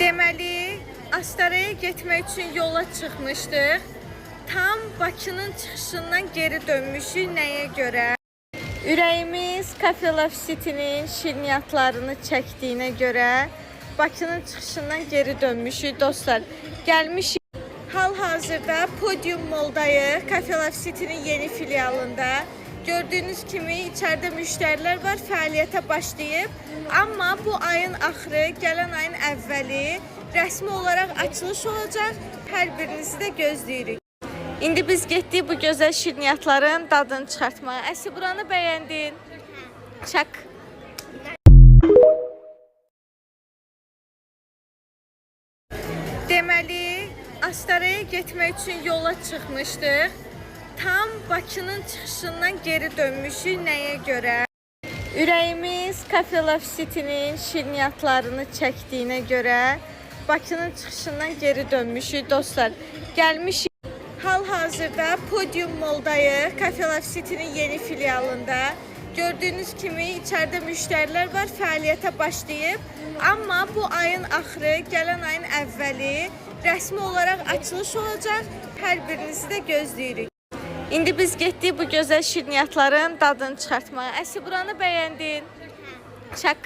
Deməli, Astaraya getmək üçün yola çıxmışdıq. Tam Bakının çıxışından geri dönmüşük. Nəyə görə? Ürəyimiz Cafe Love City'nin şirniyyatlarını çəkdiyinə görə Bakının çıxışından geri dönmüşük dostlar. Gəlmişik. Hal-hazırda Podium Mall'dayıq. Cafe Love City'nin yeni filialında. Gördüyünüz kimi içəridə müştərilər var, fəaliyyətə başlayıb. Amma bu ayın axırı, gələn ayın əvvəli rəsmi olaraq açılış olacaq. Hər birinizi də gözləyirik. İndi biz getdik bu gözəl şirniyyatların dadını çıxartmağa. Əsi, buranı bəyəndin? Çak. Deməli, Astaraya getmək üçün yola çıxmışdıq. Tam Bakının çıxışından geri dönmüşük. Nəyə görə? Ürəyimiz Cafe Love City'nin şirniyyatlarını çəkdiyinə görə Bakının çıxışından geri dönmüşük dostlar. Gəlmişik. Hal-hazırda Podium Mall'dayıq. Cafe Love City'nin yeni filialında. Gördüyünüz kimi içəridə müştərilər var, fəaliyyətə başlayıb. Amma bu ayın axırı, gələn ayın əvvəli rəsmi olaraq açılış olacaq. Hər birinizi də gözləyirik. İndi biz getdik bu gözəl şirniyyatların dadını çıxartmağa. Əsi, buranı bəyəndin? Çak.